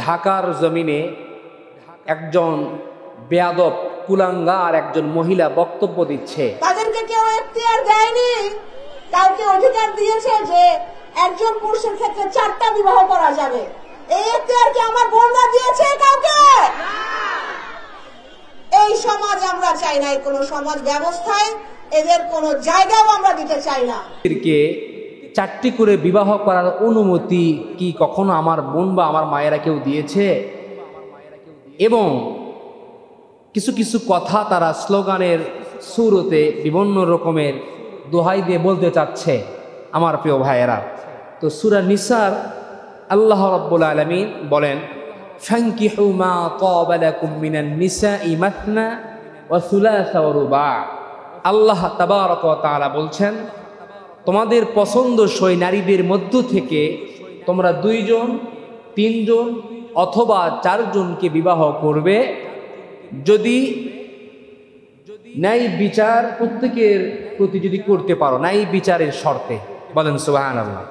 ঢাকার জমিনে একজন বেয়াদব কুলাঙ্গার একজন মহিলা বক্তব্য দিচ্ছে। তাদেরকে কেউ এখতিয়ার দেয়নি, কাউকে অধিকার দিয়েছে যে একজন পুরুষের ক্ষেত্রে 4টা বিবাহ করা যাবে। এই এখতিয়ার কি আমার বোনরা দিয়েছে কাউকে? এই সমাজ আমরা চাই না, কোনো সমাজ ব্যবস্থায় এদের কোনো জায়গাও আমরা দিতে চাই না। এদেরকে 4টি করে বিবাহ করার অনুমতি কি কখনো আমার বোন বা আমার মায়েরা কেউ দিয়েছে? এবং কিছু কিছু কথা তারা স্লোগানের সুরতে বিভিন্ন রকমের দোহাই দিয়ে বলতে চাচ্ছে আমার প্রিয় ভাইয়েরা। তো সূরা নিসার আল্লাহ রাব্বুল আলামিন বলেন, ফানকিহু মা তাবা লাকুম মিনান নিসাই মাসনা ওয়া সুলাসা ওয়া রুবা। আল্লাহ তাবারক ওয়া তাআলা বলছেন, তোমাদের পছন্দসই নারীদের মধ্য থেকে তোমরা 2 জন 3 জন অথবা 4 জনকে বিবাহ করবে, যদি ন্যায় বিচার প্রত্যেকের প্রতি যদি করতে পারো, ন্যায় বিচারের শর্তে। বলেন সুবহানাল্লাহ।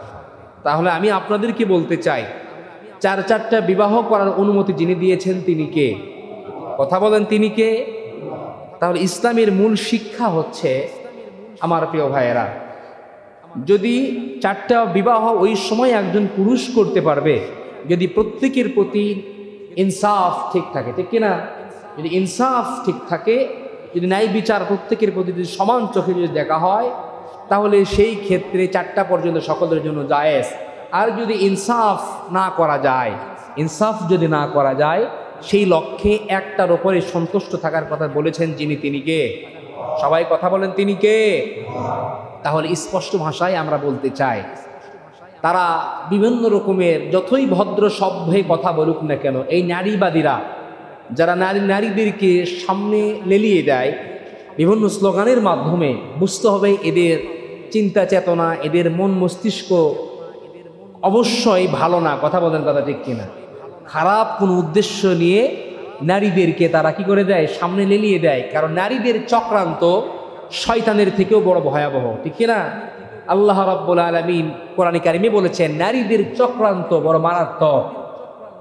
তাহলে আমি আপনাদেরকে বলতে চাই, 4টা বিবাহ করার অনুমতি যিনি দিয়েছেন তিনি কে? কথা বলেন, তিনি কে? তাহলে ইসলামের মূল শিক্ষা হচ্ছে আমার প্রিয় ভাইয়েরা, যদি 4টা বিবাহ ওই সময় একজন পুরুষ করতে পারবে যদি প্রত্যেকের প্রতি ইনসাফ ঠিক থাকে, ঠিক কিনা? যদি ইনসাফ ঠিক থাকে, যদি ন্যায় বিচার প্রত্যেকের প্রতি যদি সমান চোখে যদি দেখা হয়, তাহলে সেই ক্ষেত্রে 4টা পর্যন্ত সকলের জন্য জায়েজ। আর যদি ইনসাফ না করা যায়, ইনসাফ যদি না করা যায়, সেই লক্ষ্যে 1টার ওপরে সন্তুষ্ট থাকার কথা বলেছেন যিনি, তিনি কে? সবাই কথা বলেন, তিনি কে? তাহলে স্পষ্ট ভাষায় আমরা বলতে চাই, তারা বিভিন্ন রকমের যতই ভদ্র সভ্যে কথা বলুক না কেন, এই নারীবাদীরা যারা নারীদেরকে সামনে লেলিয়ে দেয় বিভিন্ন স্লোগানের মাধ্যমে, বুঝতে হবে এদের চিন্তা চেতনা, এদের মন মস্তিষ্ক অবশ্যই ভালো না। কথা বলেন, কথা ঠিক কিনা? খারাপ কোনো উদ্দেশ্য নিয়ে নারীদেরকে তারা কি করে দেয়? সামনে লেলিয়ে দেয়। কারণ নারীদের চক্রান্ত শয়তানের থেকেও বড় ভয়াবহ, ঠিক কিনা? আল্লাহ রাব্বুল আলামিন কোরআনে কারিমে বলেছেন, নারীদের চক্রান্ত বড় মারাত্মক।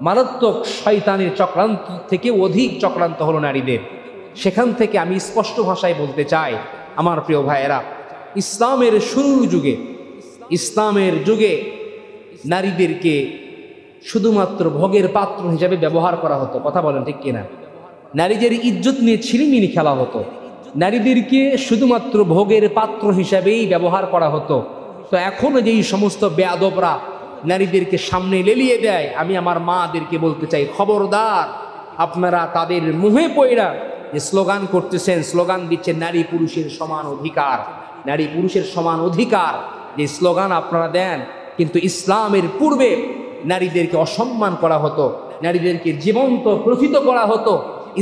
মারাত্মক শয়তানের চক্রান্ত থেকে অধিক চক্রান্ত হলো নারীদের। সেখান থেকে আমি স্পষ্ট ভাষায় বলতে চাই আমার প্রিয় ভাইয়েরা, ইসলামের শুরুর যুগে, ইসলামের যুগে নারীদেরকে শুধুমাত্র ভোগের পাত্র হিসাবে ব্যবহার করা হতো। কথা বলেন, ঠিক কিনা? নারীদের ইজ্জত নিয়ে ছিনিমিনি খেলা হতো, নারীদেরকে শুধুমাত্র ভোগের পাত্র হিসাবেই ব্যবহার করা হতো। তো এখনো যেই সমস্ত বেয়াদবরা নারীদেরকে সামনে লেলিয়ে দেয়, আমি আমার মাদেরকে বলতে চাই, খবরদার, আপনারা তাদের মুহে পয়রা যে স্লোগান করতেছেন, স্লোগান দিচ্ছেন নারী পুরুষের সমান অধিকার, নারী পুরুষের সমান অধিকার, যে স্লোগান আপনারা দেন, কিন্তু ইসলামের পূর্বে নারীদেরকে অসম্মান করা হতো, নারীদেরকে জীবন্ত প্রথিত করা হতো।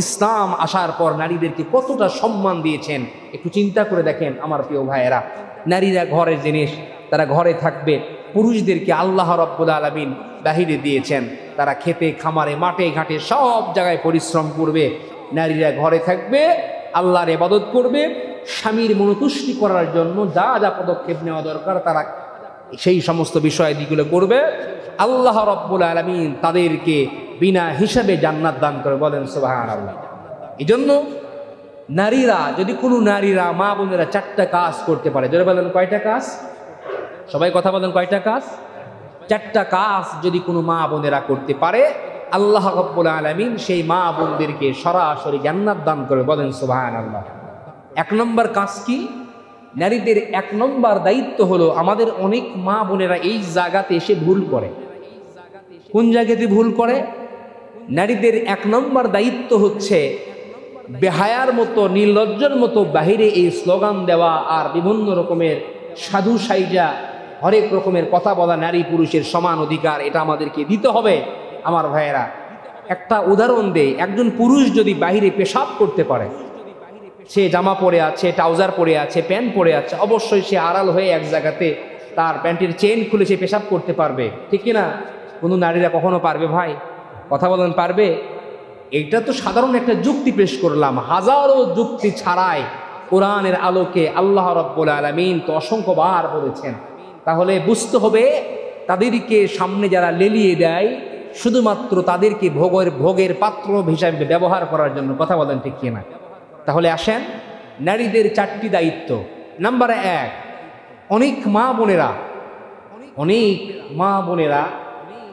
ইসলাম আসার পর নারীদেরকে কতটা সম্মান দিয়েছেন একটু চিন্তা করে দেখেন আমার প্রিয় ভাইয়েরা। নারীরা ঘরের জিনিস, তারা ঘরে থাকবে। পুরুষদেরকে আল্লাহ রাব্বুল আলামিন বাহিরে দিয়েছেন, তারা খেতে খামারে মাঠে ঘাটে সব জায়গায় পরিশ্রম করবে। নারীরা ঘরে থাকবে, আল্লাহর ইবাদত করবে, স্বামীর মনোতুষ্টি করার জন্য যা যা পদক্ষেপ নেওয়া দরকার তারা সেই সমস্ত বিষয়াদিগুলো করবে। আল্লাহ রাব্বুল আলামিন তাদেরকে বিনা হিসাবে জান্নাত দান করে। বলেন সুবহানাল্লাহ। এই জন্য নারীরা, যদি কোনো নারীরা, মা বোনেরা 4টা কাজ করতে পারে, যারা বলেন কয়টা কাজ? সবাই কথা বলেন, কয়টা কাজ? 4টা কাজ যদি কোনো মা বোনেরা করতে পারে, আল্লাহ রাব্বুল আলামিন সেই মা বোনদেরকে সরাসরি জান্নাত দান করে। বলেন সুবহানাল্লাহ। 1 নম্বর কাজ কি? নারীদের 1 নম্বর দায়িত্ব হলো, আমাদের অনেক মা বোনেরা এই জায়গাতে এসে ভুল করে। কোন জায়গাতে ভুল করে? নারীদের 1 নম্বর দায়িত্ব হচ্ছে বেহায়ার মতো, নির্লজ্জার মতো বাহিরে এই স্লোগান দেওয়া আর বিভিন্ন রকমের সাধু সাইজা হরেক রকমের কথা বলা, নারী পুরুষের সমান অধিকার, এটা আমাদেরকে দিতে হবে। আমার ভাইয়েরা, একটা উদাহরণ দেই। একজন পুরুষ যদি বাহিরে পেশাব করতে পারে, সে জামা পরে আছে, ট্রাউজার পরে আছে, প্যান্ট পরে আছে, অবশ্যই সে আড়াল হয়ে এক জায়গাতে তার প্যান্টের চেন খুলে সে পেশাব করতে পারবে, ঠিক কিনা? কোনো নারীরা কখনো পারবে ভাই? কথা বলেন, পারবে? এইটা তো সাধারণ একটা যুক্তি পেশ করলাম, হাজারো যুক্তি ছাড়াই কোরআনের আলোকে আল্লাহ রাব্বুল আলামিন তো অসংখ্যবার বলেছেন। তাহলে বুঝতে হবে তাদেরকে সামনে যারা লেলিয়ে দেয় শুধুমাত্র তাদেরকে ভোগের পাত্র হিসাবে ব্যবহার করার জন্য। কথা বলেন ঠিক কিনা? তাহলে আসেন, নারীদের 4টি দায়িত্ব। নাম্বার 1, অনেক মা বোনেরা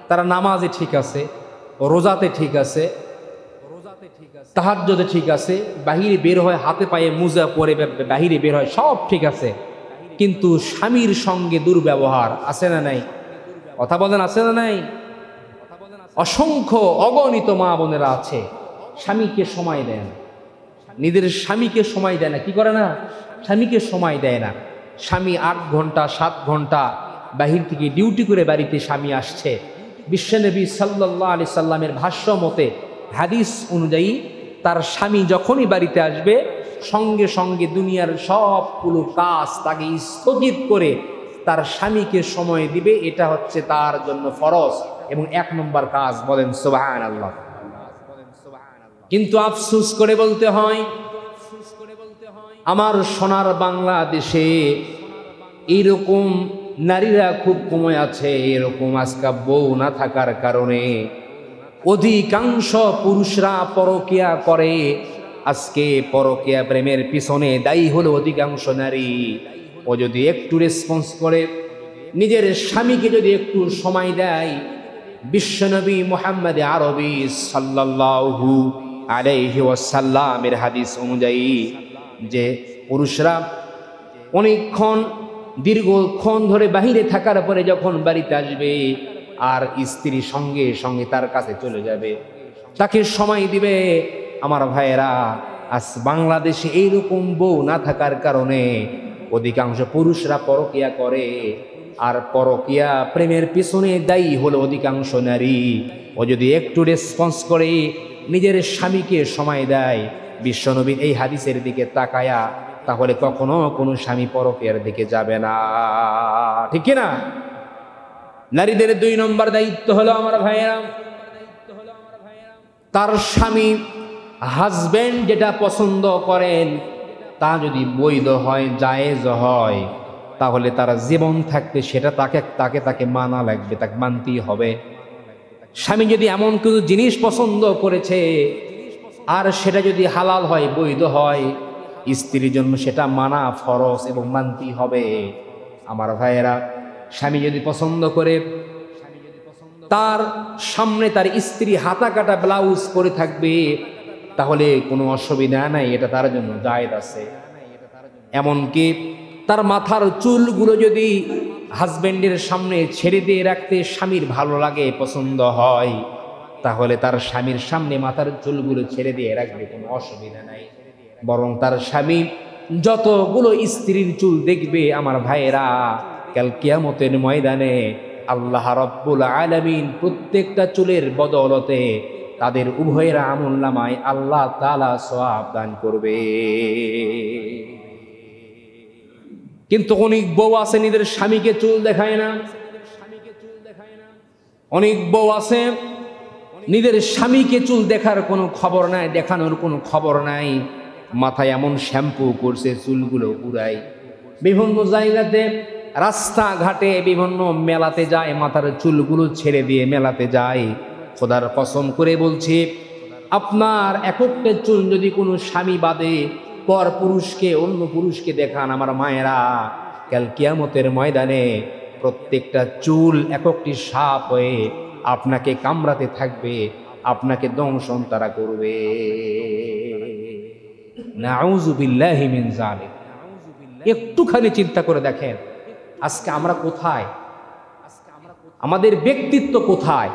তারা নামাজে ঠিক আছে, রোজাতে ঠিক আছে, তাহাজ্জুদে ঠিক আছে, বাহিরে বের হয় হাতে পায়ে মুজা পরে বাহিরে বের হয়, সব ঠিক আছে, কিন্তু স্বামীর সঙ্গে দুর্ব্যবহার আছে না নাই? কথা বলেন, আছে না নাই? অসংখ্য অগণিত মা বোনেরা আছে, স্বামীকে সময় দেয় না, নিজের স্বামীকে সময় দেয় না। কি করে না? স্বামীকে সময় দেয় না। স্বামী 8 ঘন্টা 7 ঘন্টা বাহির থেকে ডিউটি করে বাড়িতে স্বামী আসছে। বিশ্বনবী সাল্লাল্লাহু আলাইহি সাল্লামের ভাষ্য মতে, হাদিস অনুযায়ী, তার স্বামী যখনই বাড়িতে আসবে সঙ্গে সঙ্গে দুনিয়ার সবগুলো কাজ তাকে স্থগিত করে তার স্বামীকে সময় দিবে। এটা হচ্ছে তার জন্য ফরজ এবং 1 নম্বর কাজ। বলেন সুবহানাল্লাহ। কিন্তু আফসোস করে বলতে হয়, আমার সোনার বাংলাদেশে এইরকম নারীরা খুব কমে আছে। এরকম আজকে বউ না থাকার কারণে অধিকাংশ পুরুষরা পরকিয়া করে। আজকে পরকিয়া প্রেমের পিছনে দায়ী হলো অধিকাংশ নারী। ও যদি একটু রেসপন্স করে, নিজের স্বামীকে যদি একটু সময় দেয়, বিশ্বনবী মুহাম্মদ আরবি সাল্লাল্লাহু আলাইহি ওয়াসাল্লামের হাদিস অনুযায়ী যে পুরুষরা অনেকক্ষণ দীর্ঘক্ষণ ধরে বাহিরে থাকার পরে যখন বাড়িতে আসবে আর স্ত্রী সঙ্গে সঙ্গে তার কাছে চলে যাবে, তাকে সময় দিবে। আমার ভাইয়েরা, আজ বাংলাদেশে এইরকম বউ না থাকার কারণে অধিকাংশ পুরুষরা পরকিয়া করে, আর পরকিয়া প্রেমের পিছনে দায়ী হলো অধিকাংশ নারী। ও যদি একটু রেসপন্স করে, নিজের স্বামীকে সময় দেয়, বিশ্বনবীর এই হাদিসের দিকে তাকায়া, তাহলে কখনো কোনো স্বামী পরকিয়ার দিকে যাবে না। ঠিক কিনা? নারীদের 2 নম্বর দায়িত্ব হলো, আমার ভাইয়েরা, তার স্বামী হাজবেন্ড যেটা পছন্দ করেন তা যদি বৈধ হয়, জায়েজ হয়, তাহলে তার জীবন থাকতে সেটা তাকে মানা লাগবে, তাকে মানতেই হবে। স্বামী যদি এমন কিছু জিনিস পছন্দ করেছে আর সেটা যদি হালাল হয়, বৈধ হয়, স্ত্রীর জন্য সেটা মানা ফরজ এবং মানতেই হবে। আমার ভাইয়েরা, স্বামী যদি পছন্দ করে তার সামনে তার স্ত্রী হাতা কাটা ব্লাউজ পরে থাকবে, তাহলে কোনো অসুবিধা নাই, এটা তার জন্য জায়েজ আছে। এমনকি তার মাথার চুলগুলো যদি হাজবেন্ডের সামনে ছেড়ে দিয়ে রাখতে স্বামীর ভালো লাগে, পছন্দ হয়, তাহলে তার স্বামীর সামনে মাথার চুলগুলো ছেড়ে দিয়ে রাখবে, কোনো অসুবিধা নাই। বরং তার স্বামী যতগুলো স্ত্রীর চুল দেখবে, আমার ভাইয়েরা, কাল কিয়ামতের ময়দানে আল্লাহ রাব্বুল আলামিন প্রত্যেকটা চুলের বদৌলতে তাদের উভয়ের আমলনামায় আল্লাহ তাআলা সওয়াব দান করবে। কিন্তু অনেক বউ আছে নিজের স্বামীকে চুল দেখায় না। অনেক বউ আছে নিজের স্বামীকে চুল দেখার কোনো খবর নাই, দেখানোর কোনো খবর নাই। মাথায় এমন শ্যাম্পু করছে, চুলগুলো উড়ায়। বিভিন্ন জায়গাতে রাস্তাঘাটে বিভিন্ন মেলাতে যায়, মাথার চুলগুলো ছেড়ে দিয়ে মেলাতে যায়। খোদার কসম করে বলছি, আপনার একটা চুল যদি কোনো স্বামী বাদে পর পুরুষকে, অন্য পুরুষকে দেখান, আমার মায়েরা, কাল কিয়ামতের ময়দানে প্রত্যেকটা চুল একটি সাপ হয়ে আপনাকে কামড়াতে থাকবে, আপনাকে দংশন তারা করবে। নাউযু বিল্লাহি মিন যালিক। একটুখানি চিন্তা করে দেখেন, আজকে আমরা কোথায়? আমাদের ব্যক্তিত্ব কোথায়?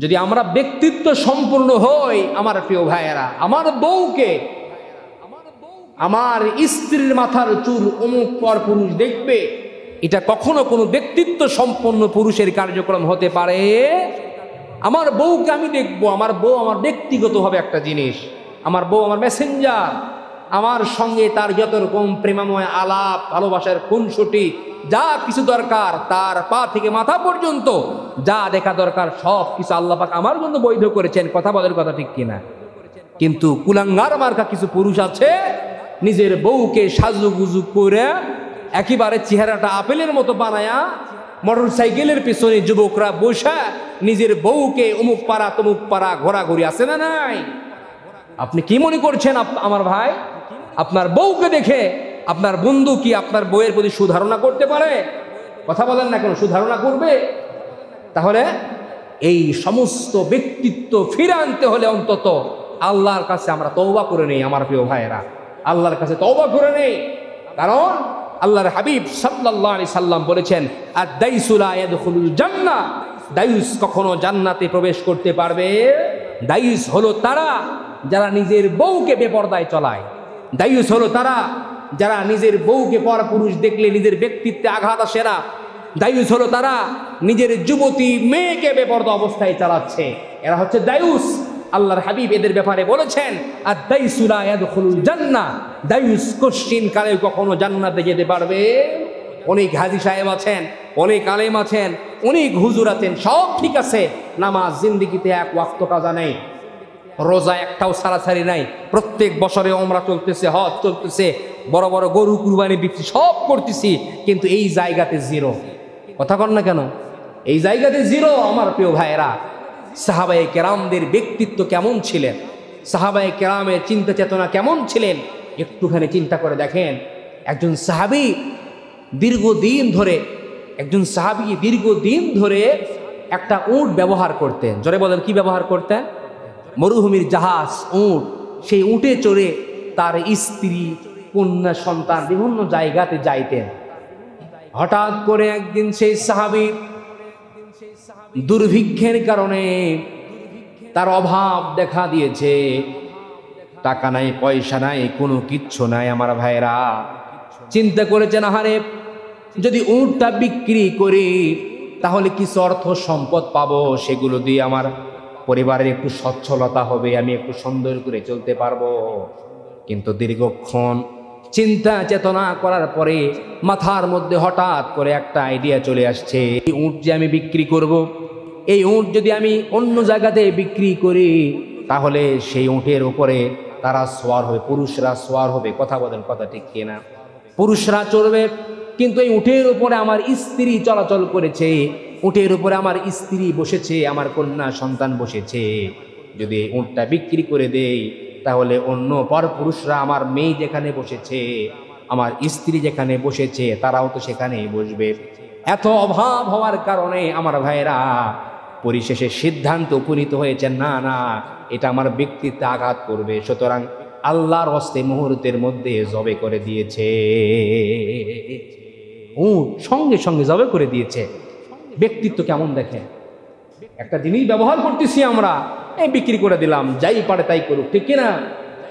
যদি আমরা ব্যক্তিত্ব সম্পূর্ণ হই, আমার প্রিয় ভাইয়েরা, আমার বউকে, আমার স্ত্রীর মাথার চুল অমুক পর পুরুষ দেখবে, এটা কখনো কোনো ব্যক্তিত্ব সম্পন্ন পুরুষের কার্যক্রম হতে পারে? আমার বউকে আমি দেখবো, আমার বউ আমার ব্যক্তিগতভাবে একটা জিনিস, আমার বউ আমার মেসেঞ্জার, আমার সঙ্গে তার যত রকম প্রেমাময় আলাপ, ভালোবাসার খুনসুটি, যা কিছু দরকার, তার পা থেকে মাথা পর্যন্ত যা দেখা দরকার সব কিছু আল্লাহ পাক আমার জন্য বৈধ করেছেন। কথা বলার কথা ঠিক কিনা? কিন্তু কুলাঙ্গার মার্কা কিছু পুরুষ আছে, নিজের বউকে সাজুগুজু করে একেবারে চেহারাটা আপেলের মতো বানায়া মোটর সাইকেলের পেছনে যুবকরা বসা নিজের বউকে অমুক পাড়া তমুক পাড়া ঘোরাঘুরি আছে না নাই? আপনি কি মনে করছেন আমার ভাই, আপনার বউকে দেখে আপনার বন্ধু কি আপনার বউয়ের প্রতি সুধারণা করতে পারে? কথা বলেন না, কেন সুধারণা করবে? তাহলে এই সমস্ত ব্যক্তিত্ব ফিরে আনতে হলে অন্তত আল্লাহর কাছে আমরা তওবা করে নেই। আমার প্রিয় ভাইয়েরা, আল্লাহর কাছে তওবা করে নেই। কারণ আল্লাহর হাবিব সাল্লাল্লাহু আলাইহি সাল্লাম বলেছেন, আদ-দাইসু লা ইয়াদখুলুল জান্নাহ, দাইস কখনো জান্নাতে প্রবেশ করতে পারবে? দাইস হলো তারা যারা নিজের বউকে বেপরদায় চলায়। দাইস হলো তারা যারা নিজের বউকে পরপুরুষ দেখলে নিজের ব্যক্তিত্বে আঘাত আসে না। দায়ুস হলো তারা নিজের যুবতী মেয়েকে বেপরদা অবস্থায় চালাচ্ছে, এরা হচ্ছে দায়ুস। আল্লাহর হাবিব এদের ব্যাপারে বলেছেন, আদ-দাইসু লা ইয়াদখুলুল জান্নাহ, দায়ুস কোশ্চিন কালে কখনো জান্নাতে যেতে পারবে? অনেক হাজী সাহেব আছেন, অনেক আলেম আছেন, অনেক হুজুর আছেন, সব ঠিক আছে, নামাজ জিন্দেগিতে এক ওয়াক্ত কাজা নেই, রোজা একটাও ছাড়াছাড়ি নাই, প্রত্যেক বছরে ওমরা চলতেছে, হজ চলতেছে, বড় বড় গরু কুরবানি বিক্রি সব করতেছি, কিন্তু এই জায়গাতে জিরো। কথা কন না কেন? এই জায়গাতে জিরো। আমার প্রিয় ভাইয়েরা, সাহাবায়ে কেরামদের ব্যক্তিত্ব কেমন ছিলেন, সাহাবায়ে কেরামের চিন্তা চেতনা কেমন ছিলেন, একটুখানি চিন্তা করে দেখেন। একজন সাহাবী দীর্ঘদিন ধরে একটা উট ব্যবহার করতেন। জোরে বলেন, কি ব্যবহার করতেন? মরুভূমির জাহাজ উট। সেই উটে চড়ে তার স্ত্রী, কন্যা, সন্তান বিভিন্ন জায়গাতে যাইতেন। হঠাৎ করে একদিন সেই সাহাবী দুর্ভিক্ষের কারণে তার অভাব দেখা দিয়েছে, টাকা নাই, পয়সা নাই, কোনো কিচ্ছু নাই। আমার ভাইরা চিন্তা করেছেন, আহারে যদি উটটা বিক্রি করি তাহলে কিছু অর্থ সম্পদ পাবো, সেগুলো দিয়ে আমার পরিবারের একটু সচ্ছলতা হবে, আমি একটু সুন্দর করে চলতে পারবো। কিন্তু দীর্ঘক্ষণ চিন্তা চেতনা করার পরে মাথার মধ্যে হঠাৎ করে একটা আইডিয়া চলে আসছে, এই উট যে আমি বিক্রি করব, এই উট যদি আমি অন্য জায়গাতে বিক্রি করি তাহলে সেই উটের উপরে তারা সোয়ার হবে, পুরুষরা সোয়ার হবে। কথা বলেন, কথা ঠিক কিনা? পুরুষরা চড়বে, কিন্তু এই উটের উপরে আমার স্ত্রী চলাচল করেছে, উটের উপরে আমার স্ত্রী বসেছে, আমার কন্যা সন্তান বসেছে। যদি উটটা বিক্রি করে দেই তাহলে অন্য পরপুরুষরা আমার মেয়ে যেখানে বসেছে, আমার স্ত্রী যেখানে বসেছে, তারাও তো সেখানেই বসবে। এত অভাব হওয়ার কারণে আমার ভাইরা পরিশেষে সিদ্ধান্ত উপনীত হয়েছে, না না, এটা আমার ব্যক্তিত্বে আঘাত করবে, সুতরাং আল্লাহর হস্তে মুহূর্তের মধ্যে জবে করে দিয়েছে। সঙ্গে সঙ্গে জবে করে দিয়েছে। ব্যক্তিত্ব কেমন দেখে, একটা জিনিস ব্যবহার করতেছি আমরা, এই বিক্রি করে দিলাম, যাই পারে তাই করুক, ঠিক কিনা?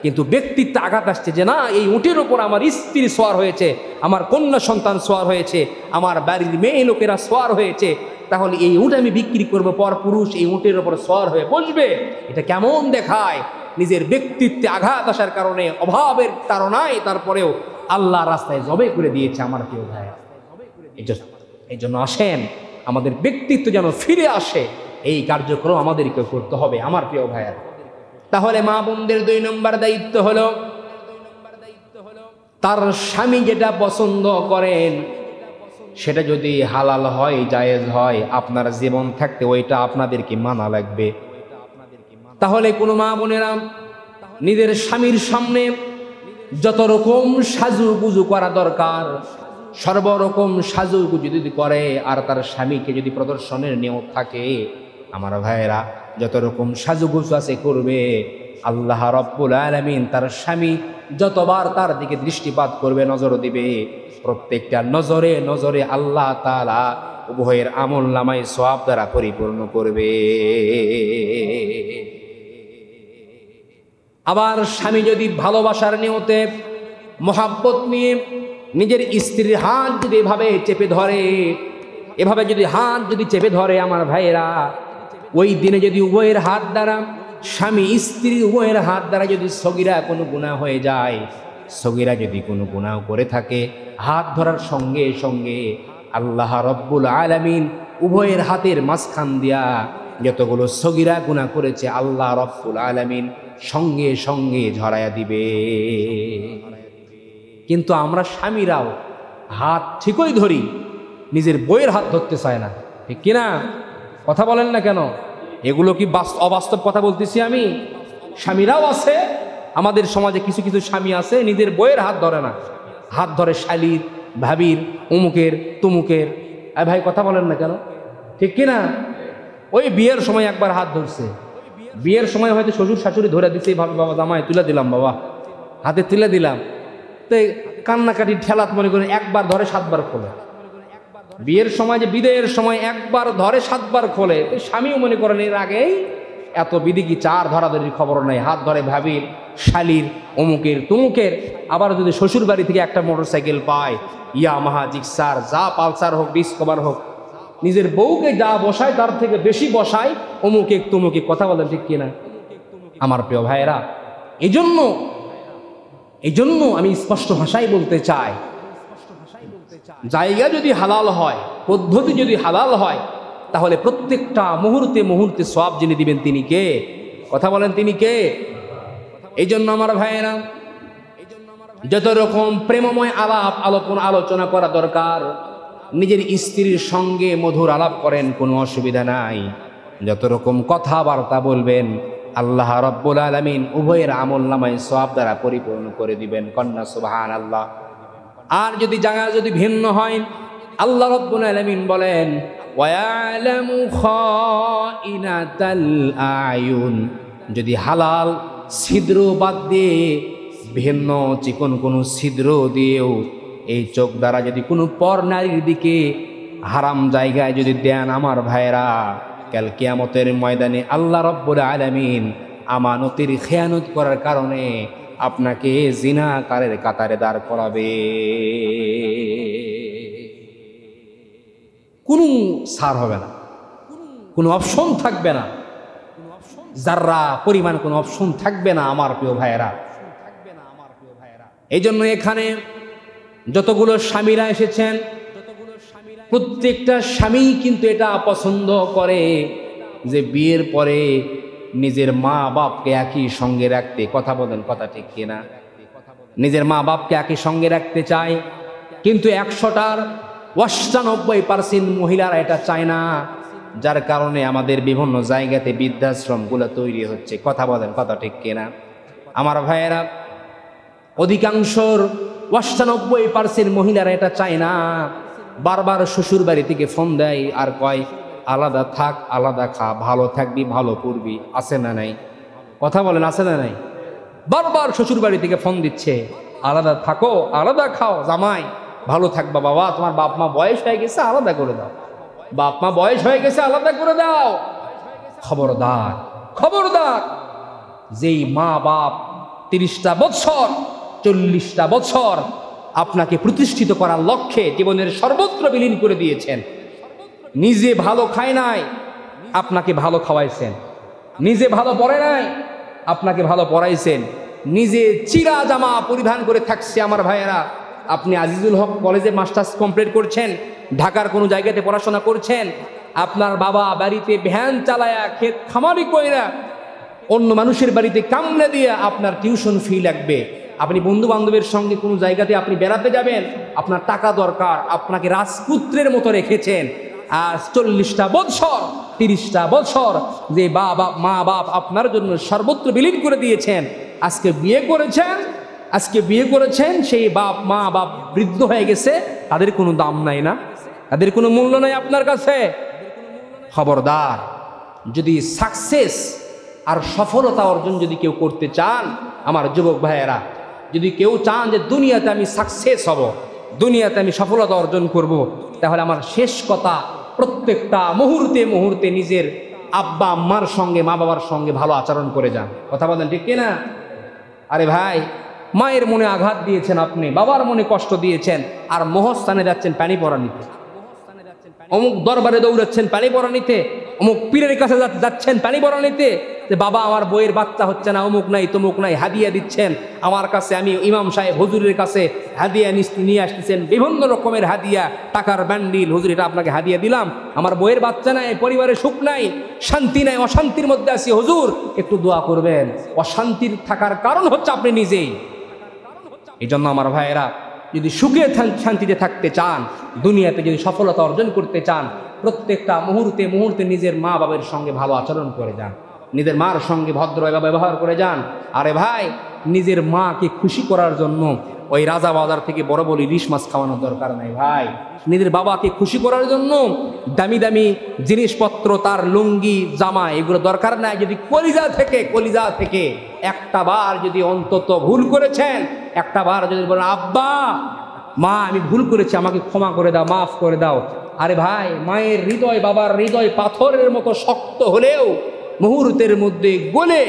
কিন্তু ব্যক্তিত্বে আঘাত আসছে যে না, এই উটের ওপর আমার স্ত্রী সোয়ার হয়েছে, আমার কন্যা সন্তান সোয়ার হয়েছে, আমার বাড়ির মেয়ে লোকেরা সোয়ার হয়েছে, তাহলে এই উট আমি বিক্রি করবো, পর পুরুষ এই উটের ওপর সোয়ার হয়ে বসবে। এটা কেমন দেখায়? নিজের ব্যক্তিত্বে আঘাত আসার কারণে, অভাবের তাড়নায় তারপরেও আল্লাহ রাস্তায় জবে করে দিয়েছে। আমার প্রিয় ভাই, এই জন্য আসেন আমাদের ব্যক্তিত্ব যেন ফিরে আসে, এই কার্যক্রম আমাদেরকে করতে হবে। আমার প্রিয় ভাইয়ের, তাহলে মা বোনদের 2 নম্বর দায়িত্ব হলো তার স্বামী যেটা পছন্দ করেন সেটা যদি হালাল হয়, জায়েজ হয়, আপনার জীবন থাকতে ওইটা আপনাদেরকে মানা লাগবে। তাহলে কোনো মা বোনেরা নিজের স্বামীর সামনে যত রকম সাজুগুজু করা দরকার সর্বরকম সাজুগুজু যদি করে, আর তার স্বামীকে যদি প্রদর্শনের নিয়ত থাকে, আমার ভাইয়েরা যত রকম সাজুগুজু আছে করবে। আল্লাহ রব্বুল আলামিন তার স্বামী যতবার তার দিকে দৃষ্টিপাত করবে, নজর দিবে, প্রত্যেকটা নজরে নজরে আল্লাহ তাআলা উভয়ের আমল নামায় সওয়াব দ্বারা পরিপূর্ণ করবে। আবার স্বামী যদি ভালোবাসার নিয়তে মহাব্বত নিয়ে নিজের স্ত্রীর হাত যদি এভাবে চেপে ধরে, এভাবে যদি হাত যদি চেপে ধরে, আমার ভাইয়েরা ওই দিনে যদি উভয়ের হাত দ্বারা, স্বামী স্ত্রী উভয়ের হাত দ্বারা যদি সগীরা কোনো গুনাহ হয়ে যায়, সগীরা যদি কোনো গুনাহ করে থাকে, হাত ধরার সঙ্গে সঙ্গে আল্লাহ রব্বুল আলামিন উভয়ের হাতের মাঝখান দিয়া যতগুলো সগীরা গুনাহ করেছে আল্লাহ রব্বুল আলামিন সঙ্গে সঙ্গে ঝরায়া দিবে। কিন্তু আমরা স্বামীরাও হাত ঠিকই ধরি, নিজের বইয়ের হাত ধরতে চায় না, ঠিক কিনা? কথা বলেন না কেন? এগুলো কি অবাস্তব কথা বলতেছি আমি? স্বামীরাও আছে আমাদের সমাজে, কিছু কিছু স্বামী আছে নিজের বইয়ের হাত ধরে না, হাত ধরে শালির, ভাবির, অমুকের, তুমুকের। ভাই কথা বলেন না কেন? ঠিক কিনা? ওই বিয়ের সময় একবার হাত ধরছে, বিয়ের সময় হয়তো শ্বশুর শাশুড়ি ধরে দিচ্ছে, ভাবে বাবা জামাই তুলে দিলাম, বাবা হাতে তুলে দিলাম, তো কান্নাকাটি ঠেলাত মনে করেন একবার ধরে 7 বার খোলে। বিয়ের সময় যে বিদায়ের সময় একবার ধরে 7 বার খোলে, তো স্বামীও মনে করেন এর আগেই এত বিধি কি 4 ধরাধরির খবর নাই, হাত ধরে ভাবির, শালির, অমুকের, তুমুকের। আবার যদি শ্বশুর বাড়ি থেকে একটা মোটরসাইকেল পায়, ইয়ামাহা, জিক্সার, যা পালসার হোক, ডিসকভার হোক, নিজের বউকে যা বসায় তার থেকে বেশি বসায় অমুকে তুমুকে। কথা বলেন ঠিক কিনা আমার প্রিয় ভাইয়েরা? এই জন্য আমি স্পষ্ট ভাষায় বলতে চাই, জায়গা যদি হালাল হয়, পদ্ধতি যদি হালাল হয়, তাহলে প্রত্যেকটা মুহূর্তে মুহূর্তে সওয়াব যিনি দিবেন তিনি কে? কথা বলেন তিনি কে? এই জন্য আমার ভাইয়েরা, যত রকম প্রেমময় আলোচনা করা দরকার, নিজের স্ত্রীর সঙ্গে মধুর আলাপ করেন, কোনো অসুবিধা নাই। যত রকম কথাবার্তা বলবেন, আল্লাহ রাব্বুল আলামিন উভয়ের আমলনামায় সওয়াব দ্বারা পরিপূর্ণ করে দিবেন। কন্যা সুবহানাল্লাহ। আর যদি জায়গা যদি ভিন্ন হয়, আল্লাহ রাব্বুল আলামিন বলেন ওয়ায়ালামু খাইনাতাল আয়ুন, যদি হালাল ছিদ্র বাদ দিয়ে ভিন্ন চিকন কোনো ছিদ্র দিয়েও এই চোখ দ্বারা যদি কোনো পর নারীর দিকে হারাম জায়গায় যদি দেন, আমার ভাইরা, কাল কিয়ামতের ময়দানে আল্লাহ রাব্বুল আলামিন আমানতের খেয়ানত করার কারণে আপনাকে জিনাকারের কাতারে দাঁড় করাবে। কোনো ছাড় হবে না, কোনো অপশন থাকবে না, যারা পরিমাণ কোনো অপশন থাকবে না আমার প্রিয় ভাইয়েরা। এই জন্য এখানে যতগুলো স্বামীরা এসেছেন, প্রত্যেকটা স্বামী কিন্তু এটা পছন্দ করে যে বিয়ের পরে নিজের মা বাপকে একই সঙ্গে রাখতে। কথা বলেন, কথা ঠিক কিনা? নিজের মা বাপকে একই সঙ্গে রাখতে চায়, কিন্তু 100টার 98% মহিলারা এটা চায় না, যার কারণে আমাদের বিভিন্ন জায়গাতে বৃদ্ধাশ্রমগুলো তৈরি হচ্ছে। কথা বলেন, কথা ঠিক কিনা আমার ভাইয়েরা? অধিকাংশর 98% মহিলারা এটা চায় না। বারবার শ্বশুর বাড়ি থেকে ফোন দেয় আর কয় আলাদা থাক, আলাদা খা, ভালো থাকবি, ভালো পড়বি। আছে না নাই? কথা বলেন, আছে না নাই? বারবার শ্বশুর বাড়ি থেকে ফোন দিচ্ছে, আলাদা থাকো, আলাদা খাও, জামাই ভালো থাকবা, বাবা তোমার বাপ মা বয়স হয়ে গেছে, আলাদা করে দাও, বাপ মা বয়স হয়ে গেছে, আলাদা করে দাও। খবরদার, খবরদার, যেই মা বাপ 30টা বছর 40টা বছর আপনাকে প্রতিষ্ঠিত করার লক্ষ্যে জীবনের সর্বত্র বিলীন করে দিয়েছেন, নিজে ভালো খায় নাই, আপনাকে ভালো খাওয়াইছেন, নিজে ভালো পড়ে নাই, আপনাকে ভালো পড়াইছেন, নিজে চিরা জামা পরিধান করে থাকছে আমার ভাইয়েরা। আপনি আজিজুল হক কলেজে মাস্টার্স কমপ্লিট করছেন, ঢাকার কোনো জায়গাতে পড়াশোনা করছেন, আপনার বাবা বাড়িতে ভ্যান চালায়া, ক্ষেত খামারি কইরা, অন্য মানুষের বাড়িতে কামড়ে দিয়ে আপনার টিউশন ফি লাগবে। আপনি বন্ধু বান্ধবের সঙ্গে কোনো জায়গাতে আপনি বেড়াতে যাবেন, আপনার টাকা দরকার, আপনাকে রাজপুত্রের মতো রেখেছেন। আর 40টা বছর 30টা বছর যে মা বাপ আপনার জন্য সর্বত্র বিলীন করে দিয়েছেন, আজকে বিয়ে করেছেন, সেই মা বাপ বৃদ্ধ হয়ে গেছে, তাদের কোনো দাম নাই না, তাদের কোনো মূল্য নাই আপনার কাছে। খবরদার, যদি সাকসেস আর সফলতা অর্জন যদি কেউ করতে চান, আমার যুবক ভাইয়েরা, যদি কেউ চান যে দুনিয়াতে আমি সাকসেস হব, দুনিয়াতে আমি সফলতা অর্জন করব, তাহলে আমার শেষ কথা, প্রত্যেকটা মুহূর্তে মুহূর্তে নিজের আব্বা আম্মার সঙ্গে, মা বাবার সঙ্গে ভালো আচরণ করে যান। কথা বলেন ঠিক কিনা? আরে ভাই, মায়ের মনে আঘাত দিয়েছেন আপনি, বাবার মনে কষ্ট দিয়েছেন, আর মহস্থানে যাচ্ছেন পানি পড়া নিতে, অমুক দরবারে দৌড়াচ্ছেন পানি পড়া নিতে, অমুক পীরের কাছে যাচ্ছেন পানি পড়া নিতে, যে বাবা আমার বইয়ের বাচ্চা হচ্ছে না, অমুক নাই তমুক নাই, হাদিয়া দিচ্ছেন আমার কাছে, আমি ইমাম সাহেব হুজুরের কাছে হাদিয়া নিয়ে আসতেছেন, বিভিন্ন রকমের হাদিয়া, টাকার ব্যান্ডিল, হুজুর এটা আপনাকে হাদিয়া দিলাম, আমার বইয়ের বাচ্চা নাই, পরিবারে সুখ নাই, শান্তি নাই, অশান্তির মধ্যে আছি, হুজুর একটু দোয়া করবেন। অশান্তির থাকার কারণ হচ্ছে আপনি নিজেই। এই জন্য আমার ভাইয়েরা, যদি সুখে শান্তিতে থাকতে চান, দুনিয়াতে যদি সফলতা অর্জন করতে চান, প্রত্যেকটা মুহূর্তে মুহূর্তে নিজের মা বাবার সঙ্গে ভালো আচরণ করে যান, নিজের মার সঙ্গে ভদ্র ব্যবহার করে যান। আরে ভাই, নিজের মাকে খুশি করার জন্য ওই রাজা বাজার থেকে বড় বড় ইলিশ মাছ খাওয়ানোর দরকার নাই ভাই। নিজের বাবাকে খুশি করার জন্য দামি দামি জিনিসপত্র, তার লুঙ্গি জামা, এগুলো দরকার নাই। যদি কলিজা থেকে একটা বার যদি অন্তত ভুল করেছেন, একটা বার যদি বলেন আব্বা মা আমি ভুল করেছি, আমাকে ক্ষমা করে দাও, মাফ করে দাও। আরে ভাই, মায়ের হৃদয় বাবার হৃদয় পাথরের মতো শক্ত হলেও মুহূর্তের মধ্যে গলে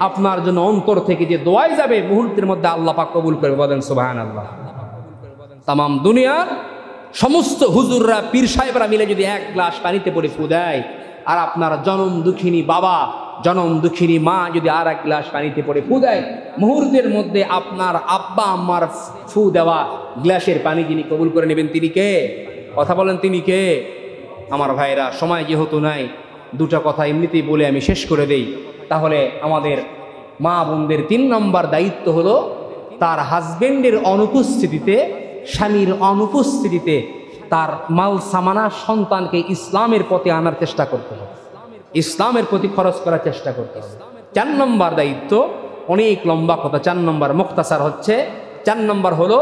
আপনার জন্য অন্তর থেকে যে দোয়াই যাবে, মুহূর্তের মধ্যে আল্লাহ পাক কবুল করে। বলেন সুবহানাল্লাহ। তামাম দুনিয়ার সমস্ত হুজুররা, পীর সাহেবরা মিলে যদি এক গ্লাস পানিতে পড়ে ফু দেয়, আর আপনার জনম দুঃখিনী বাবা, জনম দুঃখিনী মা যদি আর এক গ্লাস পানিতে পড়ে ফু দেয়, মুহূর্তের মধ্যে আপনার আব্বা আম্মার ফু দেওয়া গ্লাসের পানি যিনি কবুল করে নেবেন তিনি কে? কথা বলেন, তিনি কে? আমার ভাইরা, সময় যেহেতু নাই, দুটো কথা এমনিতেই বলে আমি শেষ করে দেই। তাহলে আমাদের মা বোনদের 3 নম্বর দায়িত্ব হলো তার হাজবেন্ডের অনুপস্থিতিতে, স্বামীর অনুপস্থিতিতে তার মাল সামানা সন্তানকে ইসলামের পথে আনার চেষ্টা করতে হবে, ইসলামের প্রতি খরচ করার চেষ্টা করতে হবে। 4 নম্বর দায়িত্ব, অনেক লম্বা কথা, 4 নম্বর মুখতাসার হচ্ছে, 4 নম্বর হলো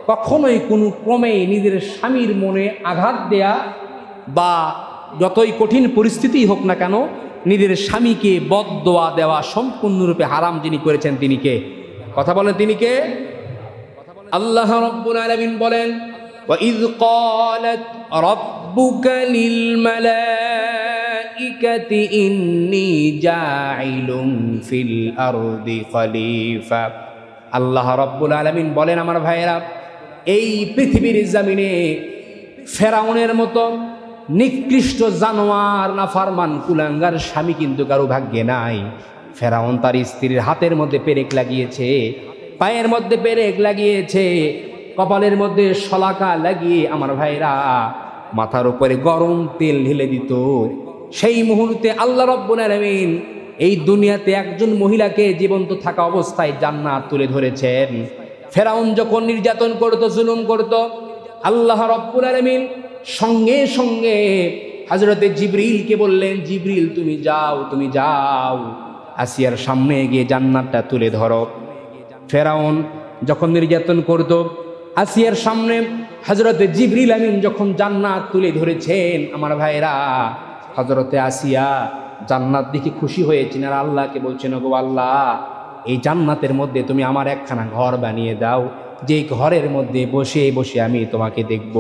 কখনোই কোনো ক্রমেই নিজের স্বামীর মনে আঘাত দেয়া বা যতই কঠিন পরিস্থিতি হোক না কেন নিজের স্বামীকে বদদোয়া দেওয়া সম্পূর্ণরূপে হারাম যিনি করেছেন তিনি কে? কথা বলেন, তিনি কে? আল্লাহ রাব্বুল আলামিন বলেন, وَإِذْ قَالَتْ رَبُّكَ لِلْمَلَائِكَةِ إِنِّي جَاعِلٌ فِي الْأَرْضِ خَلِيفَةً। আল্লাহ রাব্বুল আলামিন বলেন, আমার ভাইয়েরা, এই পৃথিবীর জমিনে ফেরাউনের মতো নিকৃষ্ট জানোয়ার, নাফরমান, কুলাঙ্গার স্বামী কিন্তু কারো ভাগ্যে নাই। ফেরাউন তার স্ত্রীর হাতের মধ্যে পেরেক লাগিয়েছে, পায়ের মধ্যে পেরেক লাগিয়েছে, কপালের মধ্যে শলাকা লাগিয়ে আমার ভাইরা মাথার উপরে গরম তেল ঢেলে দিত। সেই মুহূর্তে আল্লাহ রাব্বুল আলামিন এই দুনিয়াতে একজন মহিলাকে জীবন্ত থাকা অবস্থায় জান্নাত তুলে ধরেছেন। ফেরাউন যখন নির্যাতন করত, জুলুম করত, আল্লাহ রাব্বুল আলামিন সঙ্গে সঙ্গে হযরতে জিবরিলকে বললেন, জিবরিল তুমি যাও আসিয়ার সামনে গিয়ে জান্নাতটা তুলে ধরো। ফেরাউন যখন নির্যাতন করত, আসিয়ার সামনে হযরতে জিবরিল আমিন যখন জান্নাত তুলে ধরেছেন, আমার ভাইরা হযরতে আসিয়া জান্নাত দেখে খুশি হয়েছেন আর আল্লাহকে বলছেন, ওগো আল্লাহ, এই জান্নাতের মধ্যে তুমি আমার একখানা ঘর বানিয়ে দাও, যে ঘরের মধ্যে বসে বসে আমি তোমাকে দেখব।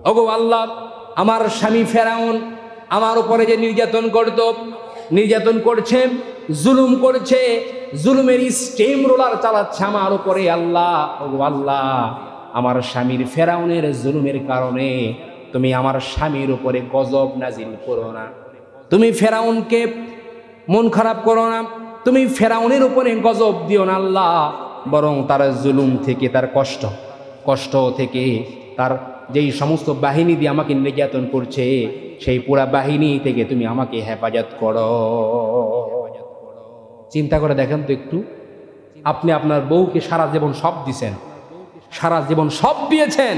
ওগো আল্লাহ, আমার স্বামী ফেরাউন আমার উপরে যে নির্যাতন করছে, জুলুম করছে, জুলুমের স্টেম রোলার চালাচ্ছে আমার উপরে, আল্লাহ, ওগো আল্লাহ, আমার স্বামীর ফেরাউনের জুলুমের কারণে তুমি আমার স্বামীর উপরে গজব নাজিল করো না, তুমি ফেরাউনকে মন খারাপ করো না, তুমি ফেরাউনের উপরে গজব দিও না আল্লাহ, বরং তার জুলুম থেকে, তার কষ্ট থেকে, তার যেই সমস্ত বাহিনী দিয়ে আমাকে নির্যাতন করছে সেই পুরা বাহিনী থেকে তুমি আমাকে হেফাজত করো। চিন্তা করে দেখেন তো একটু, আপনি আপনার বউকে সারা জীবন সব দিয়েছেন,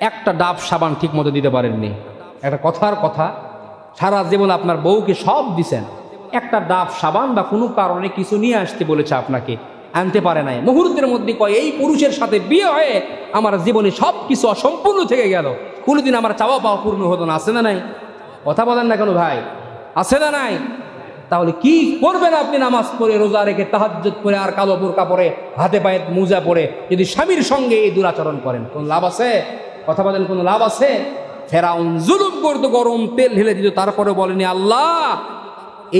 একটা ডাব সাবান ঠিক মতো দিতে পারেননি। একটা কথার কথা, সারা জীবন আপনার বউকে সব দিছেন, একটা ডাব সাবান বা কোনো কারণে কিছু নিয়ে আসতে বলেছে আপনাকে, আনতে পারে নাই। মুহূর্তের মধ্যে কয়, এই পুরুষের সাথে বিয়ে হয়ে আমার জীবনে সব কিছু অসম্পূর্ণ থেকে গেল, কোনোদিন আমার চাওয়া পাওয়া পূর্ণ হতো না। আছে না নাই? কথা বলেন না কেন ভাই? আছে না নাই? তাহলে কি করবেন আপনি নামাজ পড়ে, রোজা রেখে, তাহাজ্জুদ পড়ে, আর কালো বোরকা পরে, হাতে পায়ে মোজা পরে, যদি স্বামীর সঙ্গে এই দুরাচরণ করেন, কোন লাভ আছে? কথা বলেন, কোন লাভ আছে? ফেরাউন জুলুম করতো, গরম তেল ঢেলে দিত, তারপরে বলেনি আল্লাহ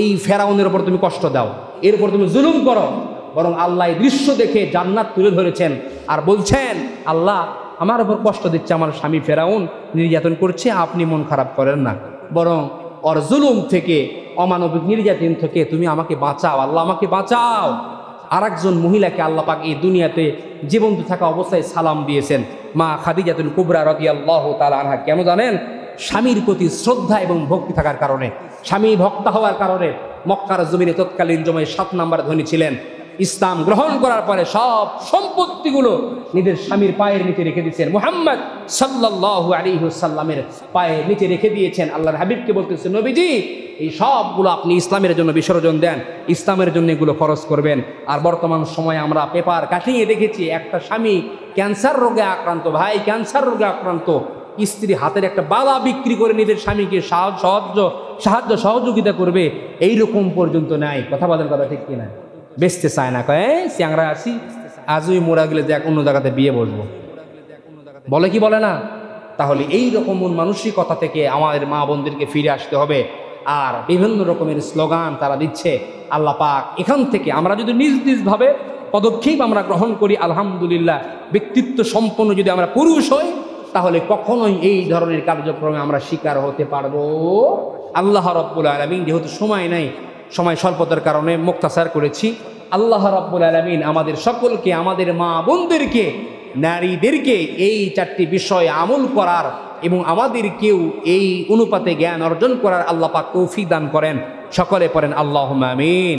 এই ফেরাউনের উপর তুমি কষ্ট দাও, এর উপর তুমি জুলুম করো, বরং আল্লাহ এই দৃশ্য দেখে জান্নাত তুলে ধরেছেন আর বলছেন, আল্লাহ আমার উপর কষ্ট দিচ্ছে আমার স্বামী ফেরাউন, নির্যাতন করছে, আপনি মন খারাপ করেন না, বরং ওর জুলুম থেকে, অমানবিক নির্যাতন থেকে তুমি আমাকে বাঁচাও, আল্লাহ আমাকে বাঁচাও। আর একজন মহিলাকে আল্লাহ পাক এই দুনিয়াতে জীবন্ত থাকা অবস্থায় সালাম দিয়েছেন, মা খাদিজাতুল কুবরা রাদিয়াল্লাহু তাআলা আনহা। কেন জানেন? স্বামীর প্রতি শ্রদ্ধা এবং ভক্তি থাকার কারণে, স্বামী ভক্তা হওয়ার কারণে মক্কার জমিনে তৎকালীন সময়ে 7 নম্বর ধনী ছিলেন। ইসলাম গ্রহণ করার পরে সব সম্পত্তিগুলো নিজের স্বামীর পায়ের নিচে রেখে দিয়েছেন, মুহাম্মদ সাল্লাল্লাহু আলাইহি ওয়াসাল্লামের পায়ের নিচে রেখে দিয়েছেন। আল্লাহর হাবিবকে বলতেছেন, নবীজি এই সবগুলো আপনি ইসলামের জন্য বিসর্জন দেন, ইসলামের জন্য এগুলো খরচ করবেন। আর বর্তমান সময়ে আমরা পেপার কাটিয়ে দেখেছি একটা স্বামী ক্যান্সার রোগে আক্রান্ত, ভাই ক্যান্সার রোগে আক্রান্ত, স্ত্রী হাতের একটা বালা বিক্রি করে নিজের স্বামীকে সাহায্য সহযোগিতা করবে, এইরকম পর্যন্ত নাই। কথা বলেন, কথা ঠিক কিনা? বেচতে চায় না, কয় চ্যাংরা আসি আজই মোরা গেলে দেখ অন্য জায়গাতে বিয়ে বসবো, বলে কি বলে না? তাহলে এই রকম মানসিকতা থেকে আমাদের মা বোনদেরকে ফিরে আসতে হবে। আর বিভিন্ন রকমের স্লোগান তারা দিচ্ছে, আল্লাহ পাক এখান থেকে আমরা যদি নিজ নিজভাবে পদক্ষেপ আমরা গ্রহণ করি, আলহামদুলিল্লাহ, ব্যক্তিত্ব সম্পন্ন যদি আমরা পুরুষ হই, তাহলে কখনোই এই ধরনের কার্যক্রমে আমরা শিকার হতে পারবো। আল্লাহ রাব্বুল আলামিন, যেহেতু সময় নাই, সময় স্বল্পতার কারণে মুক্তাসার করেছি। আল্লাহ রাব্বুল আলামিন আমাদের সকলকে, আমাদের মা বোনদেরকে, নারীদেরকে এই চারটি বিষয় আমল করার এবং আমাদেরকেও এই অনুপাতে জ্ঞান অর্জন করার আল্লাহ পাক তৌফিক দান করেন। সকলে পড়েন আল্লাহুম্মা আমিন।